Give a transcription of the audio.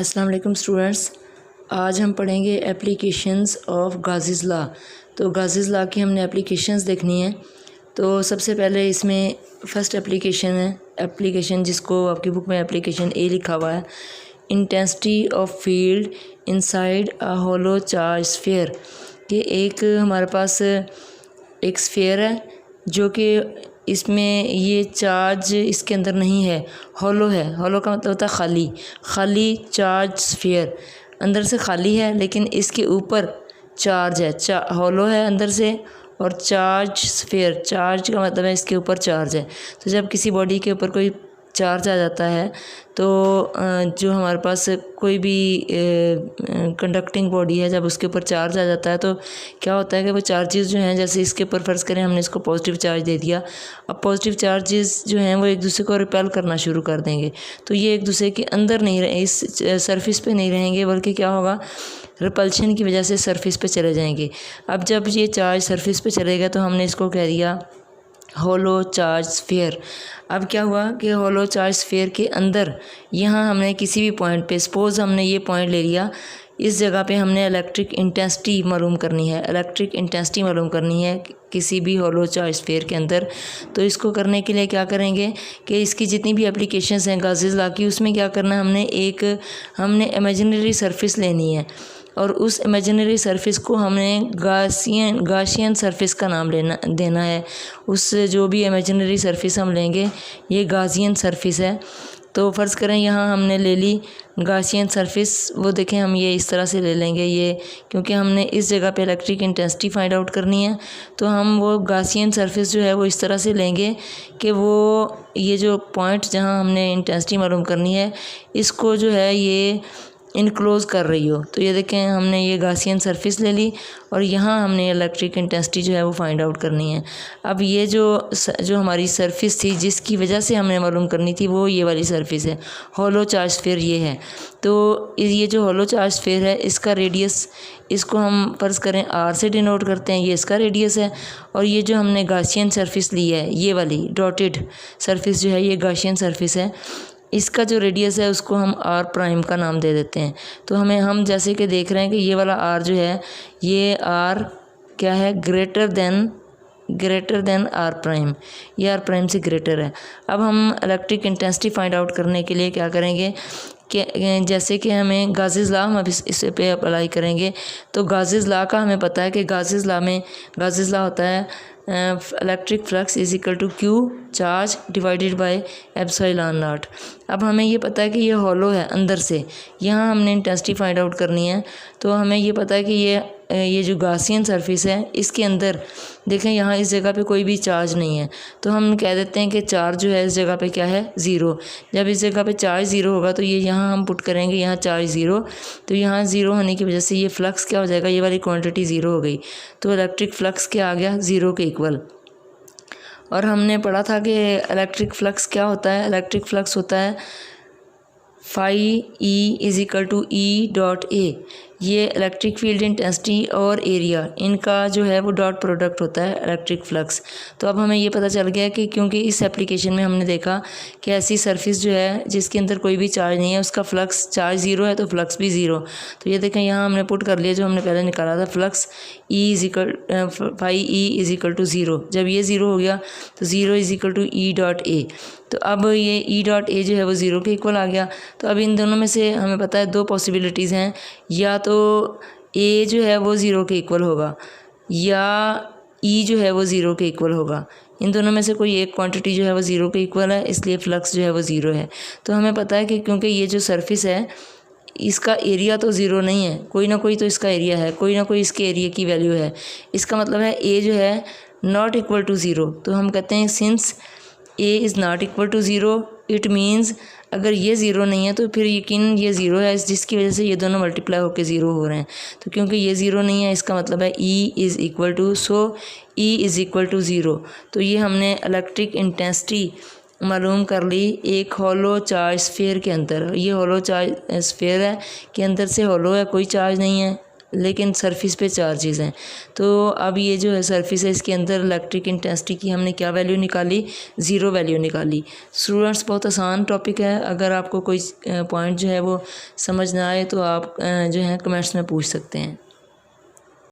अस्सलाम वालेकुम स्टूडेंट्स, आज हम पढ़ेंगे एप्लीकेशंस ऑफ गाज़ीज़ लॉ। तो गाज़ीज़ लॉ की हमने एप्लीकेशंस देखनी है। तो सबसे पहले इसमें फ़र्स्ट एप्लीकेशन है, एप्लीकेशन जिसको आपकी बुक में एप्लीकेशन ए लिखा हुआ है, intensity of field inside a hollow charge sphere. कि एक हमारे पास एक स्फीयर है जो कि इसमें ये चार्ज इसके अंदर नहीं है, हॉलो है। हॉलो का मतलब होता है खाली, खाली चार्ज स्फीयर अंदर से खाली है, लेकिन इसके ऊपर चार्ज है। हॉलो है अंदर से और चार्ज स्फीयर, चार्ज का मतलब है इसके ऊपर चार्ज है। तो जब किसी बॉडी के ऊपर कोई चार्ज आ जाता है तो जो हमारे पास कोई भी कंडक्टिंग बॉडी है, जब उसके ऊपर चार्ज आ जाता है तो क्या होता है कि वो चार्जेस जो हैं, जैसे इसके ऊपर फ़र्ज़ करें हमने इसको पॉजिटिव चार्ज दे दिया, अब पॉजिटिव चार्जेस जो हैं वो एक दूसरे को रिपेल करना शुरू कर देंगे। तो ये एक दूसरे के अंदर नहीं रहे, इस सरफेस पे नहीं रहेंगे, बल्कि क्या होगा, रिपल्शन की वजह से सरफेस पे चले जाएंगे। अब जब ये चार्ज सरफेस पे चलेगा तो हमने इसको कह दिया होलो चार्ज स्फीयर। अब क्या हुआ कि होलो चार्ज स्फीयर के अंदर यहाँ हमने किसी भी पॉइंट पे, सपोज़ हमने ये पॉइंट ले लिया, इस जगह पे हमने इलेक्ट्रिक इंटेंसिटी मालूम करनी है, इलेक्ट्रिक इंटेंसिटी मालूम करनी है किसी भी होलो चार्ज स्फीयर के अंदर। तो इसको करने के लिए क्या करेंगे कि इसकी जितनी भी एप्लीकेशंस हैं गाज़ीज़ लॉ की, उसमें क्या करना है, हमने इमेजिनरी सरफेस लेनी है और उस इमेजिनरी सरफेस को हमने गाशियन सरफेस का नाम देना है। उस जो भी इमेजिनरी सरफेस हम लेंगे ये गाशियन सरफेस है। तो फ़र्ज़ करें यहाँ हमने ले ली गाशियन सरफेस, वो देखें हम ये इस तरह से ले लेंगे ये, क्योंकि हमने इस जगह पे इलेक्ट्रिक इंटेंसिटी फाइंड आउट करनी है। तो हम वो गाशियन सरफेस जो है वो इस तरह से लेंगे कि वो ये जो पॉइंट जहाँ हमने इंटेंसिटी मालूम करनी है इसको जो है ये इनक्लोज़ कर रही हो। तो ये देखें हमने ये गाशियन सरफेस ले ली और यहाँ हमने इलेक्ट्रिक इंटेंसिटी जो है वो फाइंड आउट करनी है। अब ये जो हमारी सरफेस थी जिसकी वजह से हमने मालूम करनी थी, वो ये वाली सरफेस है, होलो चार्ज स्फीयर ये है। तो ये जो होलो चार्ज स्फीयर है इसका रेडियस, इसको हम फ़र्ज़ करें आर से डिनोट करते हैं, ये इसका रेडियस है। और ये जो हमने गाशियन सरफेस ली है, ये वाली डॉटेड सरफेस जो है ये गाशियन सरफेस है, इसका जो रेडियस है उसको हम आर प्राइम का नाम दे देते हैं। तो हम जैसे कि देख रहे हैं कि ये वाला आर जो है, ये आर क्या है, ग्रेटर देन आर प्राइम, ये आर प्राइम से ग्रेटर है। अब हम इलेक्ट्रिक इंटेंसिटी फाइंड आउट करने के लिए क्या करेंगे कि जैसे कि हमें गाज़ीज़ लॉ, हम अब इस पे अप्लाई करेंगे। तो गाज़ीज़ लॉ का हमें पता है कि गाज़ीज़ लॉ होता है electric flux is equal to Q charge divided by epsilon naught. अब हमें ये पता है कि ये हॉलो है अंदर से, यहाँ हमने इंटेंसिटी फाइंड आउट करनी है। तो हमें ये पता है कि ये जो गाशियन सरफेस है इसके अंदर देखें, यहाँ इस जगह पे कोई भी चार्ज नहीं है। तो हम कह देते हैं कि चार्ज जो है इस जगह पे क्या है, ज़ीरो। जब इस जगह पे चार्ज ज़ीरो होगा तो ये यहाँ हम पुट करेंगे, यहाँ चार्ज ज़ीरो। तो यहाँ ज़ीरो होने की वजह से ये फ्लक्स क्या हो जाएगा, ये वाली क्वांटिटी ज़ीरो हो गई। तो इलेक्ट्रिक फ्लक्स क्या आ गया, ज़ीरो के इक्वल। और हमने पढ़ा था कि इलेक्ट्रिक फ्लक्स क्या होता है, इलेक्ट्रिक फ्लक्स होता है phi E is equal to E dot A. ये इलेक्ट्रिक फील्ड इंटेंसिटी और एरिया, इनका जो है वो डॉट प्रोडक्ट होता है इलेक्ट्रिक फ्लक्स। तो अब हमें ये पता चल गया कि क्योंकि इस एप्लीकेशन में हमने देखा कि ऐसी सरफेस जो है जिसके अंदर कोई भी चार्ज नहीं है, उसका फ्लक्स, चार्ज ज़ीरो है तो फ्लक्स भी ज़ीरो। तो ये देखें यहाँ हमने पुट कर लिया जो हमने पहले निकाला था, flux phi E is equal to zero. जब ये ज़ीरो हो गया तो zero is equal to E dot A. तो अब ये ई डॉट ए जो है वो ज़ीरो के इक्वल आ गया। तो अब इन दोनों में से हमें पता है दो पॉसिबिलिटीज़ हैं, या तो ए जो है वो ज़ीरो के इक्वल होगा या ई जो है वो ज़ीरो के इक्वल होगा। इन दोनों में से कोई एक क्वांटिटी जो है वो ज़ीरो के इक्वल है, इसलिए फ्लक्स जो है वो ज़ीरो है। तो हमें पता है कि क्योंकि ये जो सरफेस है इसका एरिया तो ज़ीरो नहीं है, कोई ना कोई तो इसका एरिया है, कोई ना कोई इसके एरिया की वैल्यू है। इसका मतलब है ए जो है नॉट इक्वल टू ज़ीरो। तो हम कहते हैं since A is not equal to zero, it means अगर ये ज़ीरो नहीं है तो फिर यकीन ये ज़ीरो है, जिसकी वजह से ये दोनों मल्टीप्लाई होकर ज़ीरो हो रहे हैं। तो क्योंकि ये ज़ीरो नहीं है इसका मतलब है E is equal to, so E is equal to zero. तो ये हमने इलेक्ट्रिक इंटेंसिटी मालूम कर ली एक होलो चार्ज स्फीयर के अंदर। ये होलो चार्ज स्फीयर है कि अंदर से होलो है, कोई चार्ज नहीं है, लेकिन सरफेस पे चार्जेस हैं। तो अब ये जो है सरफेस है, इसके अंदर इलेक्ट्रिक इंटेंसिटी की हमने क्या वैल्यू निकाली, ज़ीरो वैल्यू निकाली। स्टूडेंट्स बहुत आसान टॉपिक है, अगर आपको कोई पॉइंट जो है वो समझ ना आए तो आप जो है कमेंट्स में पूछ सकते हैं।